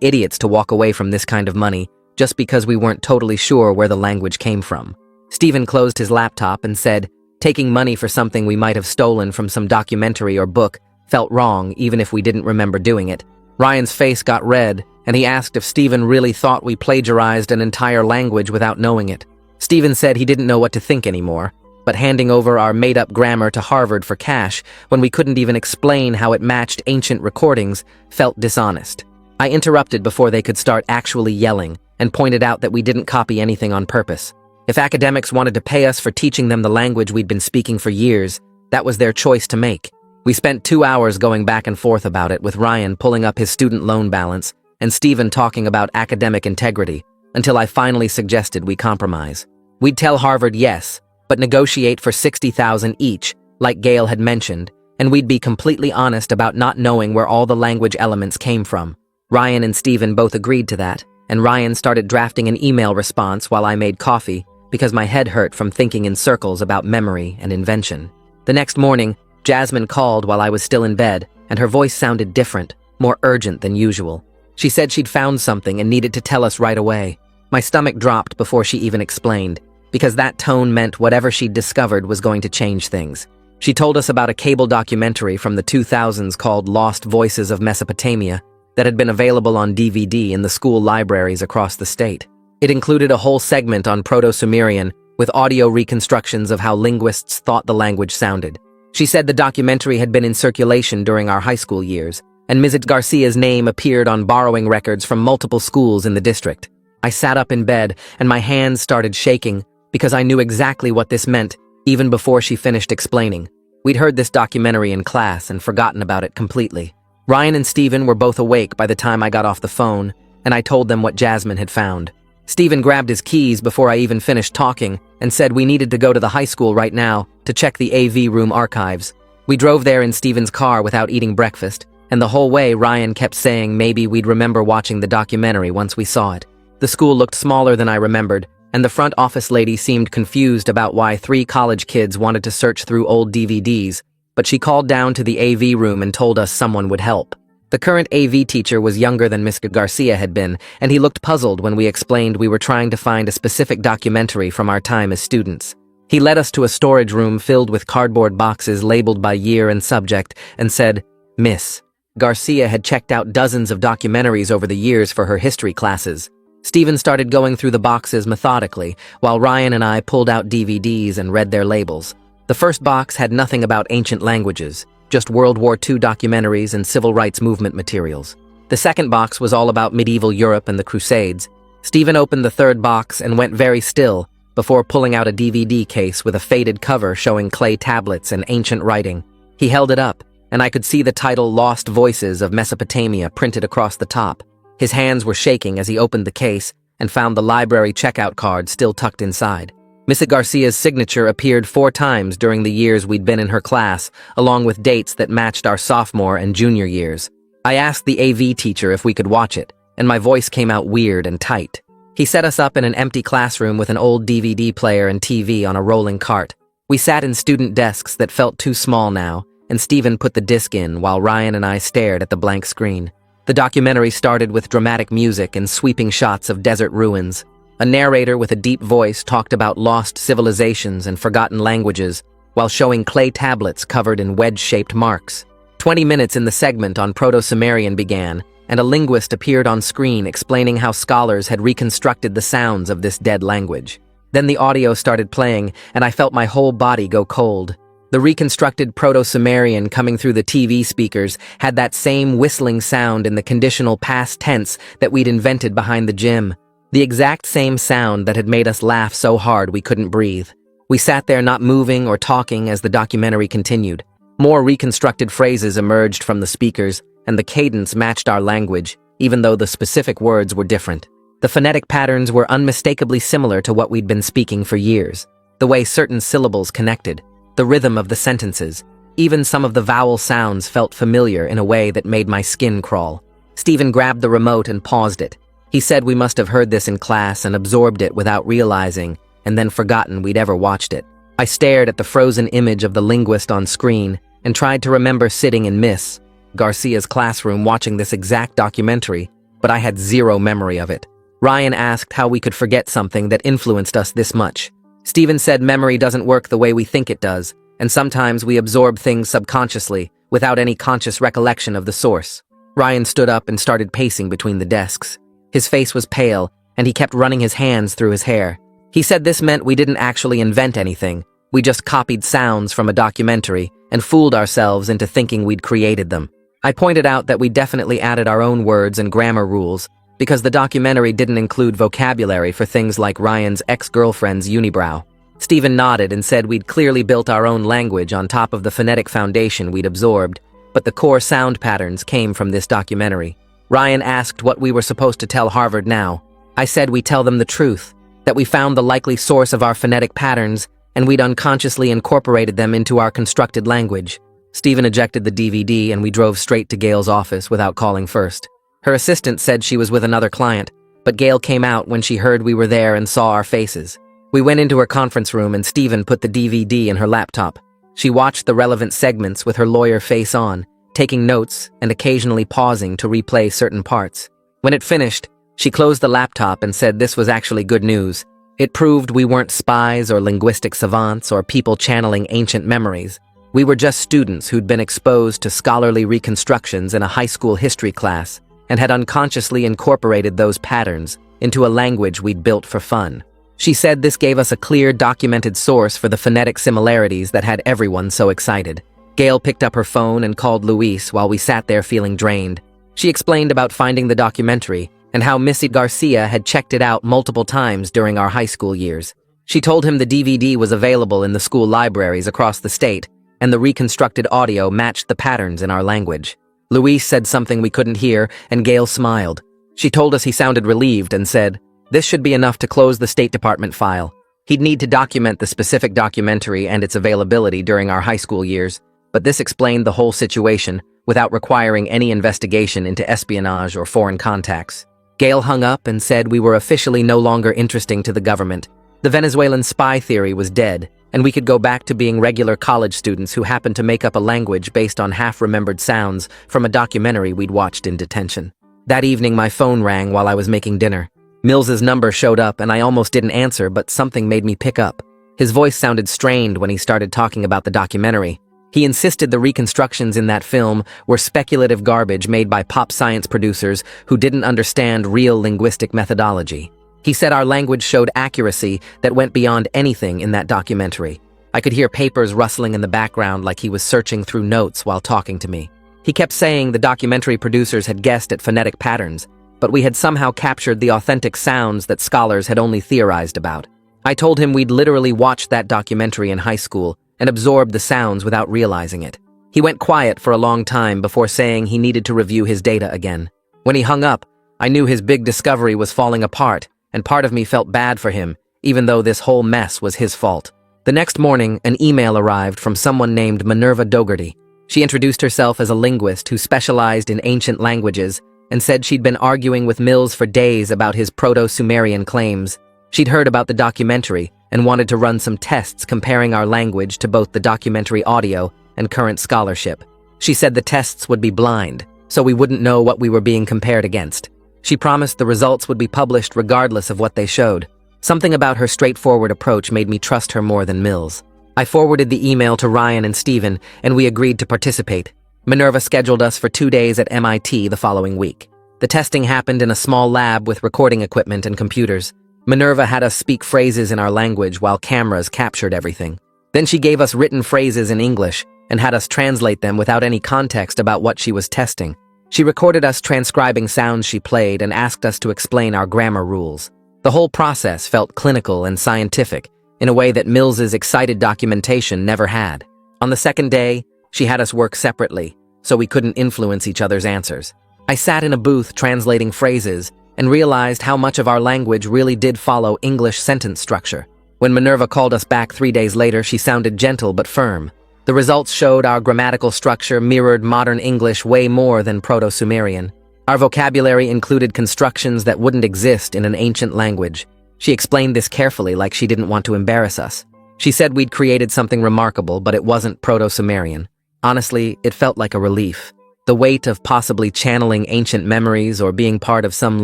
idiots to walk away from this kind of money just because we weren't totally sure where the language came from. Stephen closed his laptop and said, taking money for something we might have stolen from some documentary or book felt wrong even if we didn't remember doing it. Ryan's face got red, and he asked if Stephen really thought we plagiarized an entire language without knowing it. Stephen said he didn't know what to think anymore, but handing over our made-up grammar to Harvard for cash when we couldn't even explain how it matched ancient recordings felt dishonest. I interrupted before they could start actually yelling and pointed out that we didn't copy anything on purpose. If academics wanted to pay us for teaching them the language we'd been speaking for years, that was their choice to make. We spent 2 hours going back and forth about it, with Ryan pulling up his student loan balance and Stephen talking about academic integrity, until I finally suggested we compromise. We'd tell Harvard yes, but negotiate for $60,000 each, like Gail had mentioned, and we'd be completely honest about not knowing where all the language elements came from. Ryan and Stephen both agreed to that, and Ryan started drafting an email response while I made coffee because my head hurt from thinking in circles about memory and invention. The next morning, Jasmine called while I was still in bed, and her voice sounded different, more urgent than usual. She said she'd found something and needed to tell us right away. My stomach dropped before she even explained, because that tone meant whatever she'd discovered was going to change things. She told us about a cable documentary from the 2000s called Lost Voices of Mesopotamia that had been available on DVD in the school libraries across the state. It included a whole segment on Proto-Sumerian with audio reconstructions of how linguists thought the language sounded. She said the documentary had been in circulation during our high school years, and Mrs. Garcia's name appeared on borrowing records from multiple schools in the district. I sat up in bed, and my hands started shaking because I knew exactly what this meant even before she finished explaining. We'd heard this documentary in class and forgotten about it completely. Ryan and Stephen were both awake by the time I got off the phone, and I told them what Jasmine had found. Stephen grabbed his keys before I even finished talking and said we needed to go to the high school right now to check the AV room archives. We drove there in Stephen's car without eating breakfast, and the whole way Ryan kept saying maybe we'd remember watching the documentary once we saw it. The school looked smaller than I remembered, and the front office lady seemed confused about why 3 college kids wanted to search through old DVDs, but she called down to the AV room and told us someone would help. The current AV teacher was younger than Mr. Garcia had been, and he looked puzzled when we explained we were trying to find a specific documentary from our time as students. He led us to a storage room filled with cardboard boxes labeled by year and subject and said, "Miss." Garcia had checked out dozens of documentaries over the years for her history classes. Stephen started going through the boxes methodically, while Ryan and I pulled out DVDs and read their labels. The first box had nothing about ancient languages, just World War II documentaries and civil rights movement materials. The second box was all about medieval Europe and the Crusades. Stephen opened the third box and went very still before pulling out a DVD case with a faded cover showing clay tablets and ancient writing. He held it up, and I could see the title Lost Voices of Mesopotamia printed across the top. His hands were shaking as he opened the case and found the library checkout card still tucked inside. Mrs. Garcia's signature appeared 4 times during the years we'd been in her class, along with dates that matched our sophomore and junior years. I asked the AV teacher if we could watch it, and my voice came out weird and tight. He set us up in an empty classroom with an old DVD player and TV on a rolling cart. We sat in student desks that felt too small now, and Stephen put the disc in while Ryan and I stared at the blank screen. The documentary started with dramatic music and sweeping shots of desert ruins. A narrator with a deep voice talked about lost civilizations and forgotten languages, while showing clay tablets covered in wedge-shaped marks. 20 minutes in the segment on Proto-Sumerian began, and a linguist appeared on screen explaining how scholars had reconstructed the sounds of this dead language. Then the audio started playing, and I felt my whole body go cold. The reconstructed Proto-Sumerian coming through the TV speakers had that same whistling sound in the conditional past tense that we'd invented behind the gym. The exact same sound that had made us laugh so hard we couldn't breathe. We sat there not moving or talking as the documentary continued. More reconstructed phrases emerged from the speakers, and the cadence matched our language, even though the specific words were different. The phonetic patterns were unmistakably similar to what we'd been speaking for years. The way certain syllables connected, the rhythm of the sentences, even some of the vowel sounds felt familiar in a way that made my skin crawl. Stephen grabbed the remote and paused it. He said we must have heard this in class and absorbed it without realizing, and then forgotten we'd ever watched it. I stared at the frozen image of the linguist on screen and tried to remember sitting in Miss Garcia's classroom watching this exact documentary, but I had zero memory of it. Ryan asked how we could forget something that influenced us this much. Stephen said memory doesn't work the way we think it does, and sometimes we absorb things subconsciously, without any conscious recollection of the source. Ryan stood up and started pacing between the desks. His face was pale, and he kept running his hands through his hair. He said this meant we didn't actually invent anything. We just copied sounds from a documentary and fooled ourselves into thinking we'd created them. I pointed out that we definitely added our own words and grammar rules, because the documentary didn't include vocabulary for things like Ryan's ex-girlfriend's unibrow. Stephen nodded and said we'd clearly built our own language on top of the phonetic foundation we'd absorbed, but the core sound patterns came from this documentary. Ryan asked what we were supposed to tell Harvard now. I said we tell them the truth, that we found the likely source of our phonetic patterns, and we'd unconsciously incorporated them into our constructed language. Stephen ejected the DVD and we drove straight to Gail's office without calling first. Her assistant said she was with another client, but Gail came out when she heard we were there and saw our faces. We went into her conference room and Stephen put the DVD in her laptop. She watched the relevant segments with her lawyer face on, taking notes and occasionally pausing to replay certain parts. When it finished, she closed the laptop and said this was actually good news. It proved we weren't spies or linguistic savants or people channeling ancient memories. We were just students who'd been exposed to scholarly reconstructions in a high school history class and had unconsciously incorporated those patterns into a language we'd built for fun. She said this gave us a clear, documented source for the phonetic similarities that had everyone so excited. Gail picked up her phone and called Luis while we sat there feeling drained. She explained about finding the documentary and how Missy Garcia had checked it out multiple times during our high school years. She told him the DVD was available in the school libraries across the state, and the reconstructed audio matched the patterns in our language. Luis said something we couldn't hear, and Gail smiled. She told us he sounded relieved and said, "This should be enough to close the State Department file." He'd need to document the specific documentary and its availability during our high school years, but this explained the whole situation without requiring any investigation into espionage or foreign contacts. Gail hung up and said we were officially no longer interesting to the government. The Venezuelan spy theory was dead, and we could go back to being regular college students who happened to make up a language based on half-remembered sounds from a documentary we'd watched in detention. That evening, my phone rang while I was making dinner. Mills's number showed up, and I almost didn't answer, but something made me pick up. His voice sounded strained when he started talking about the documentary. He insisted the reconstructions in that film were speculative garbage made by pop science producers who didn't understand real linguistic methodology. He said our language showed accuracy that went beyond anything in that documentary. I could hear papers rustling in the background like he was searching through notes while talking to me. He kept saying the documentary producers had guessed at phonetic patterns, but we had somehow captured the authentic sounds that scholars had only theorized about. I told him we'd literally watched that documentary in high school and absorbed the sounds without realizing it. He went quiet for a long time before saying he needed to review his data again. When he hung up, I knew his big discovery was falling apart, and part of me felt bad for him, even though this whole mess was his fault. The next morning, an email arrived from someone named Minerva Dougherty. She introduced herself as a linguist who specialized in ancient languages and said she'd been arguing with Mills for days about his Proto-Sumerian claims. She'd heard about the documentary and wanted to run some tests comparing our language to both the documentary audio and current scholarship. She said the tests would be blind, so we wouldn't know what we were being compared against. She promised the results would be published regardless of what they showed. Something about her straightforward approach made me trust her more than Mills. I forwarded the email to Ryan and Stephen, and we agreed to participate. Minerva scheduled us for 2 days at MIT the following week. The testing happened in a small lab with recording equipment and computers. Minerva had us speak phrases in our language while cameras captured everything. Then she gave us written phrases in English and had us translate them without any context about what she was testing. She recorded us transcribing sounds she played and asked us to explain our grammar rules. The whole process felt clinical and scientific, in a way that Mills's excited documentation never had. On the second day, she had us work separately, so we couldn't influence each other's answers. I sat in a booth translating phrases and realized how much of our language really did follow English sentence structure. When Minerva called us back 3 days later, she sounded gentle but firm. The results showed our grammatical structure mirrored modern English way more than Proto-Sumerian. Our vocabulary included constructions that wouldn't exist in an ancient language. She explained this carefully, like she didn't want to embarrass us. She said we'd created something remarkable, but it wasn't Proto-Sumerian. Honestly, it felt like a relief. The weight of possibly channeling ancient memories or being part of some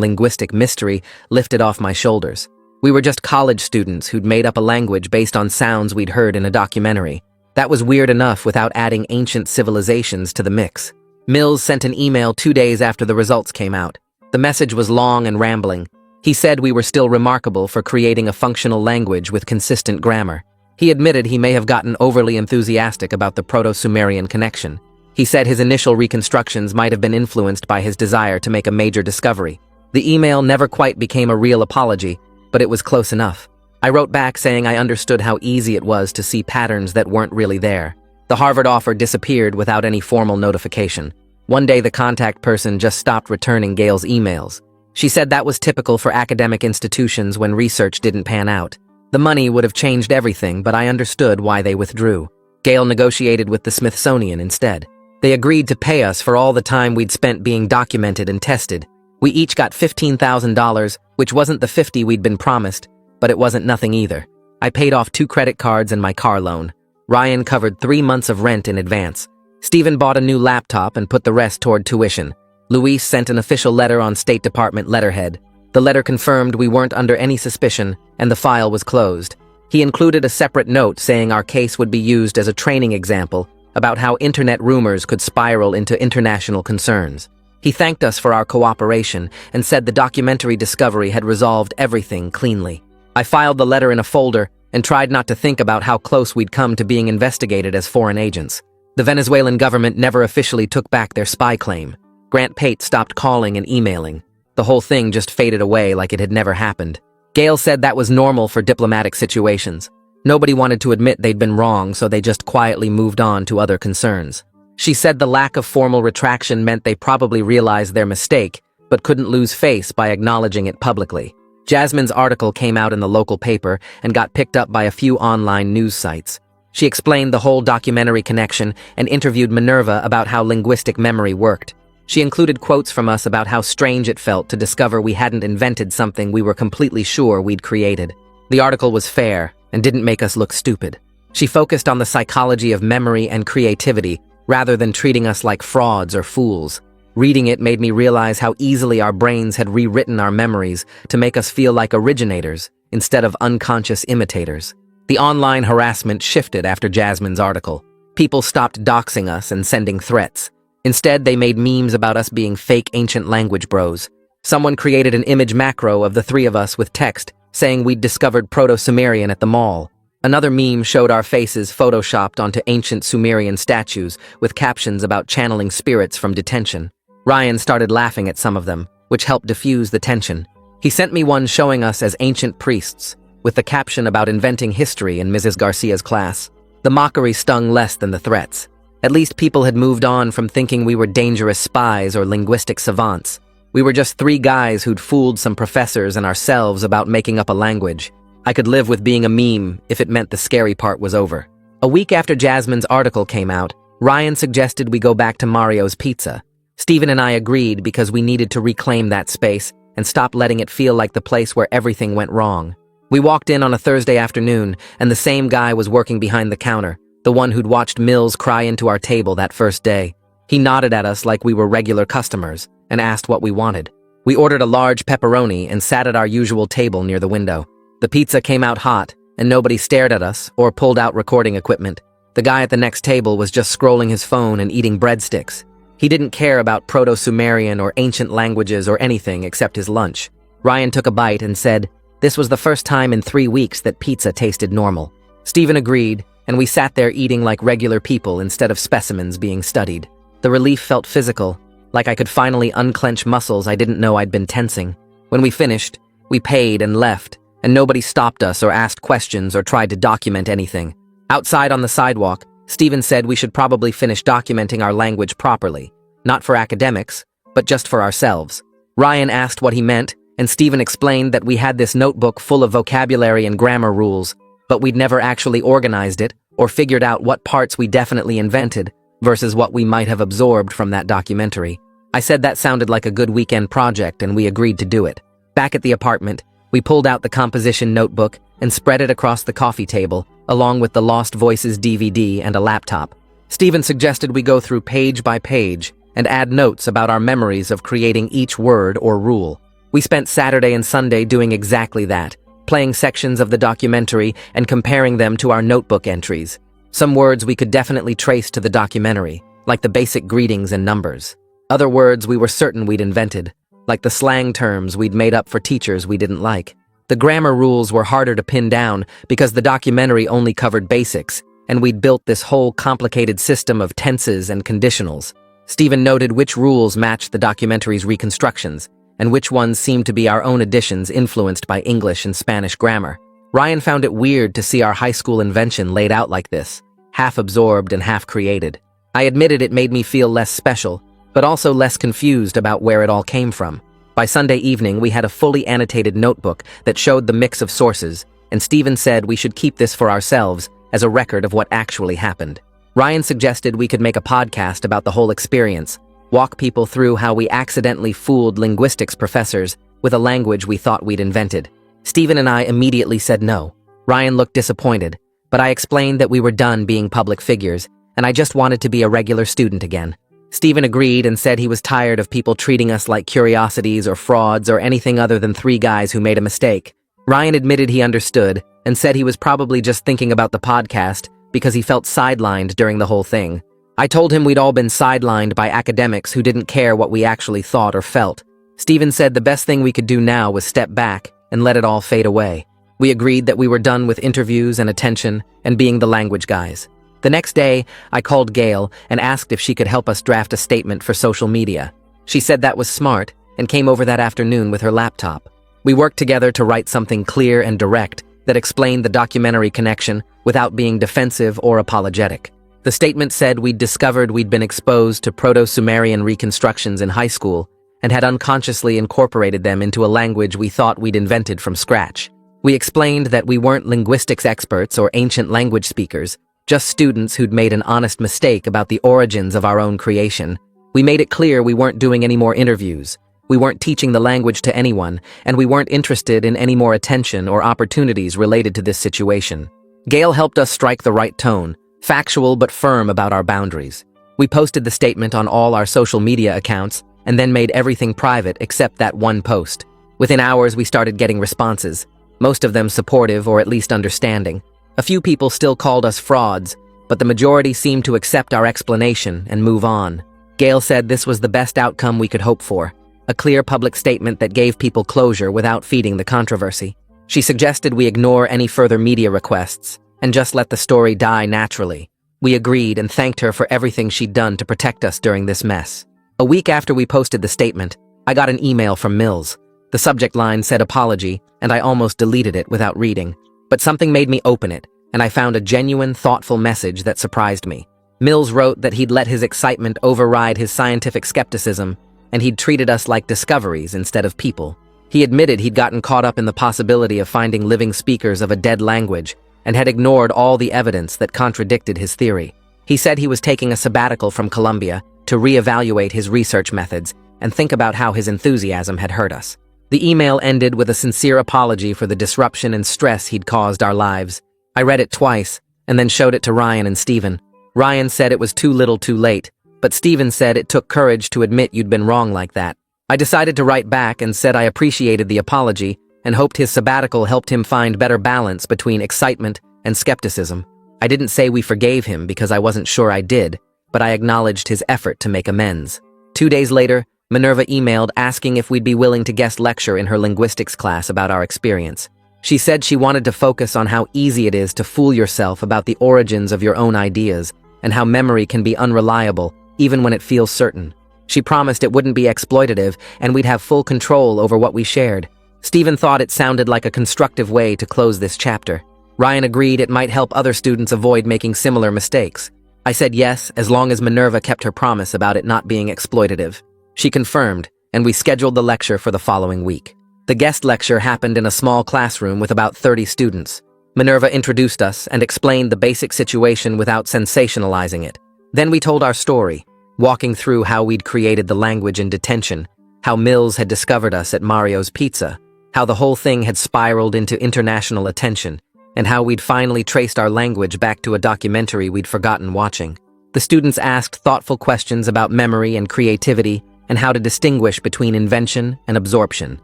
linguistic mystery lifted off my shoulders. We were just college students who'd made up a language based on sounds we'd heard in a documentary. That was weird enough without adding ancient civilizations to the mix. Mills sent an email 2 days after the results came out. The message was long and rambling. He said we were still remarkable for creating a functional language with consistent grammar. He admitted he may have gotten overly enthusiastic about the Proto-Sumerian connection. He said his initial reconstructions might have been influenced by his desire to make a major discovery. The email never quite became a real apology, but it was close enough. I wrote back saying I understood how easy it was to see patterns that weren't really there. The Harvard offer disappeared without any formal notification. One day the contact person just stopped returning Gail's emails. She said that was typical for academic institutions when research didn't pan out. The money would have changed everything, but I understood why they withdrew. Gail negotiated with the Smithsonian instead. They agreed to pay us for all the time we'd spent being documented and tested. We each got $15,000, which wasn't the $50,000 we'd been promised, but it wasn't nothing either. I paid off 2 credit cards and my car loan. Ryan covered 3 months of rent in advance. Stephen bought a new laptop and put the rest toward tuition. Luis sent an official letter on State Department letterhead. The letter confirmed we weren't under any suspicion, and the file was closed. He included a separate note saying our case would be used as a training example about how internet rumors could spiral into international concerns. He thanked us for our cooperation and said the documentary discovery had resolved everything cleanly. I filed the letter in a folder and tried not to think about how close we'd come to being investigated as foreign agents. The Venezuelan government never officially took back their spy claim. Grant Pate stopped calling and emailing. The whole thing just faded away like it had never happened. Gail said that was normal for diplomatic situations. Nobody wanted to admit they'd been wrong, so they just quietly moved on to other concerns. She said the lack of formal retraction meant they probably realized their mistake, but couldn't lose face by acknowledging it publicly. Jasmine's article came out in the local paper and got picked up by a few online news sites. She explained the whole documentary connection and interviewed Minerva about how linguistic memory worked. She included quotes from us about how strange it felt to discover we hadn't invented something we were completely sure we'd created. The article was fair and didn't make us look stupid. She focused on the psychology of memory and creativity rather than treating us like frauds or fools. Reading it made me realize how easily our brains had rewritten our memories to make us feel like originators instead of unconscious imitators. The online harassment shifted after Jasmine's article. People stopped doxing us and sending threats. Instead, they made memes about us being fake ancient language bros. Someone created an image macro of the three of us with text saying we'd discovered Proto-Sumerian at the mall. Another meme showed our faces photoshopped onto ancient Sumerian statues with captions about channeling spirits from detention. Ryan started laughing at some of them, which helped diffuse the tension. He sent me one showing us as ancient priests, with the caption about inventing history in Mrs. Garcia's class. The mockery stung less than the threats. At least people had moved on from thinking we were dangerous spies or linguistic savants. We were just three guys who'd fooled some professors and ourselves about making up a language. I could live with being a meme if it meant the scary part was over. A week after Jasmine's article came out, Ryan suggested we go back to Mario's Pizza. Steven and I agreed because we needed to reclaim that space and stop letting it feel like the place where everything went wrong. We walked in on a Thursday afternoon, and the same guy was working behind the counter, the one who'd watched Mills cry into our table that first day. He nodded at us like we were regular customers and asked what we wanted. We ordered a large pepperoni and sat at our usual table near the window. The pizza came out hot, and nobody stared at us or pulled out recording equipment. The guy at the next table was just scrolling his phone and eating breadsticks. He didn't care about Proto-Sumerian or ancient languages or anything except his lunch. Ryan took a bite and said, this was the first time in 3 weeks that pizza tasted normal. Steven agreed, and we sat there eating like regular people instead of specimens being studied. The relief felt physical, like I could finally unclench muscles I didn't know I'd been tensing. When we finished, we paid and left, and nobody stopped us or asked questions or tried to document anything. Outside on the sidewalk, Steven said we should probably finish documenting our language properly, not for academics, but just for ourselves. Ryan asked what he meant, and Steven explained that we had this notebook full of vocabulary and grammar rules, but we'd never actually organized it or figured out what parts we definitely invented versus what we might have absorbed from that documentary. I said that sounded like a good weekend project, and we agreed to do it. Back at the apartment, we pulled out the composition notebook and spread it across the coffee table, along with the Lost Voices DVD and a laptop. Steven suggested we go through page by page and add notes about our memories of creating each word or rule. We spent Saturday and Sunday doing exactly that, playing sections of the documentary and comparing them to our notebook entries. Some words we could definitely trace to the documentary, like the basic greetings and numbers. Other words we were certain we'd invented, like the slang terms we'd made up for teachers we didn't like. The grammar rules were harder to pin down because the documentary only covered basics, and we'd built this whole complicated system of tenses and conditionals. Steven noted which rules matched the documentary's reconstructions, and which ones seemed to be our own additions influenced by English and Spanish grammar. Ryan found it weird to see our high school invention laid out like this, half absorbed and half created. I admitted it made me feel less special, but also less confused about where it all came from. By Sunday evening, we had a fully annotated notebook that showed the mix of sources, and Steven said we should keep this for ourselves as a record of what actually happened. Ryan suggested we could make a podcast about the whole experience, walk people through how we accidentally fooled linguistics professors with a language we thought we'd invented. Steven and I immediately said no. Ryan looked disappointed, but I explained that we were done being public figures, and I just wanted to be a regular student again. Steven agreed and said he was tired of people treating us like curiosities or frauds or anything other than three guys who made a mistake. Ryan admitted he understood and said he was probably just thinking about the podcast because he felt sidelined during the whole thing. I told him we'd all been sidelined by academics who didn't care what we actually thought or felt. Steven said the best thing we could do now was step back and let it all fade away. We agreed that we were done with interviews and attention and being the language guys. The next day, I called Gail and asked if she could help us draft a statement for social media. She said that was smart and came over that afternoon with her laptop. We worked together to write something clear and direct that explained the documentary connection without being defensive or apologetic. The statement said we'd discovered we'd been exposed to Proto-Sumerian reconstructions in high school and had unconsciously incorporated them into a language we thought we'd invented from scratch. We explained that we weren't linguistics experts or ancient language speakers, just students who'd made an honest mistake about the origins of our own creation. We made it clear we weren't doing any more interviews. We weren't teaching the language to anyone, and we weren't interested in any more attention or opportunities related to this situation. Gail helped us strike the right tone, factual but firm about our boundaries. We posted the statement on all our social media accounts and then made everything private except that one post. Within hours, we started getting responses, most of them supportive or at least understanding. A few people still called us frauds, but the majority seemed to accept our explanation and move on. Gail said this was the best outcome we could hope for, a clear public statement that gave people closure without feeding the controversy. She suggested we ignore any further media requests and just let the story die naturally. We agreed and thanked her for everything she'd done to protect us during this mess. A week after we posted the statement, I got an email from Mills. The subject line said apology, and I almost deleted it without reading. But something made me open it, and I found a genuine, thoughtful message that surprised me. Mills wrote that he'd let his excitement override his scientific skepticism, and he'd treated us like discoveries instead of people. He admitted he'd gotten caught up in the possibility of finding living speakers of a dead language, and had ignored all the evidence that contradicted his theory. He said he was taking a sabbatical from Columbia to reevaluate his research methods and think about how his enthusiasm had hurt us. The email ended with a sincere apology for the disruption and stress he'd caused our lives. I read it twice, and then showed it to Ryan and Stephen. Ryan said it was too little too late, but Stephen said it took courage to admit you'd been wrong like that. I decided to write back and said I appreciated the apology and hoped his sabbatical helped him find better balance between excitement and skepticism. I didn't say we forgave him because I wasn't sure I did, but I acknowledged his effort to make amends. 2 days later, Minerva emailed asking if we'd be willing to guest lecture in her linguistics class about our experience. She said she wanted to focus on how easy it is to fool yourself about the origins of your own ideas and how memory can be unreliable even when it feels certain. She promised it wouldn't be exploitative and we'd have full control over what we shared. Stephen thought it sounded like a constructive way to close this chapter. Ryan agreed it might help other students avoid making similar mistakes. I said yes, as long as Minerva kept her promise about it not being exploitative. She confirmed, and we scheduled the lecture for the following week. The guest lecture happened in a small classroom with about 30 students. Minerva introduced us and explained the basic situation without sensationalizing it. Then we told our story, walking through how we'd created the language in detention, how Mills had discovered us at Mario's Pizza, how the whole thing had spiraled into international attention, and how we'd finally traced our language back to a documentary we'd forgotten watching. The students asked thoughtful questions about memory and creativity and how to distinguish between invention and absorption.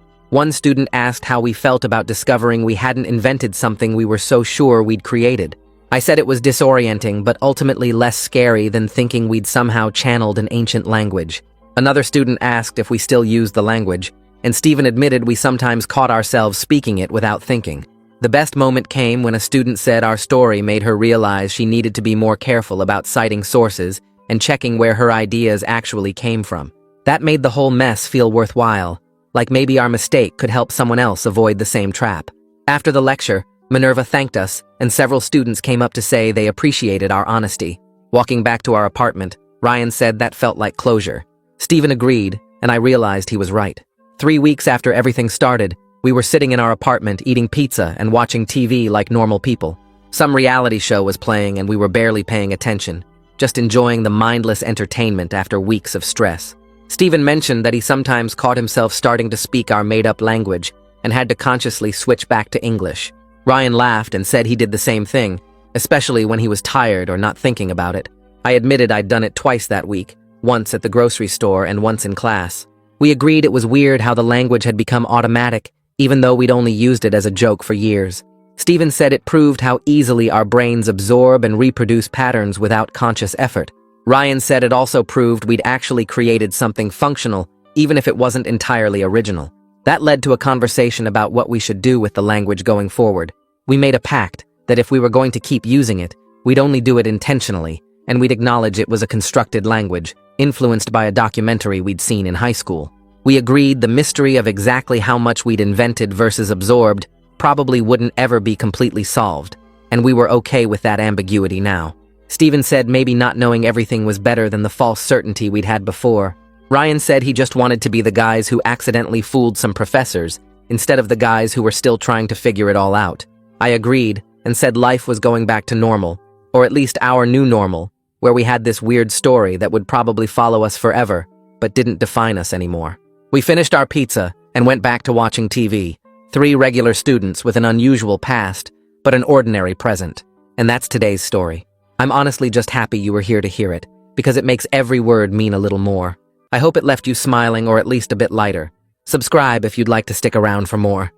One student asked how we felt about discovering we hadn't invented something we were so sure we'd created. I said it was disorienting, but ultimately less scary than thinking we'd somehow channeled an ancient language. Another student asked if we still used the language, and Stephen admitted we sometimes caught ourselves speaking it without thinking. The best moment came when a student said our story made her realize she needed to be more careful about citing sources and checking where her ideas actually came from. That made the whole mess feel worthwhile, like maybe our mistake could help someone else avoid the same trap. After the lecture, Minerva thanked us, and several students came up to say they appreciated our honesty. Walking back to our apartment, Ryan said that felt like closure. Stephen agreed, and I realized he was right. 3 weeks after everything started, we were sitting in our apartment eating pizza and watching TV like normal people. Some reality show was playing and we were barely paying attention, just enjoying the mindless entertainment after weeks of stress. Stephen mentioned that he sometimes caught himself starting to speak our made-up language and had to consciously switch back to English. Ryan laughed and said he did the same thing, especially when he was tired or not thinking about it. I admitted I'd done it twice that week, once at the grocery store and once in class. We agreed it was weird how the language had become automatic, even though we'd only used it as a joke for years. Stephen said it proved how easily our brains absorb and reproduce patterns without conscious effort. Ryan said it also proved we'd actually created something functional, even if it wasn't entirely original. That led to a conversation about what we should do with the language going forward. We made a pact that if we were going to keep using it, we'd only do it intentionally, and we'd acknowledge it was a constructed language, influenced by a documentary we'd seen in high school. We agreed the mystery of exactly how much we'd invented versus absorbed probably wouldn't ever be completely solved, and we were okay with that ambiguity now. Stephen said maybe not knowing everything was better than the false certainty we'd had before. Ryan said he just wanted to be the guys who accidentally fooled some professors, instead of the guys who were still trying to figure it all out. I agreed, and said life was going back to normal, or at least our new normal, where we had this weird story that would probably follow us forever, but didn't define us anymore. We finished our pizza and went back to watching TV. 3 regular students with an unusual past, but an ordinary present. And that's today's story. I'm honestly just happy you were here to hear it, because it makes every word mean a little more. I hope it left you smiling or at least a bit lighter. Subscribe if you'd like to stick around for more.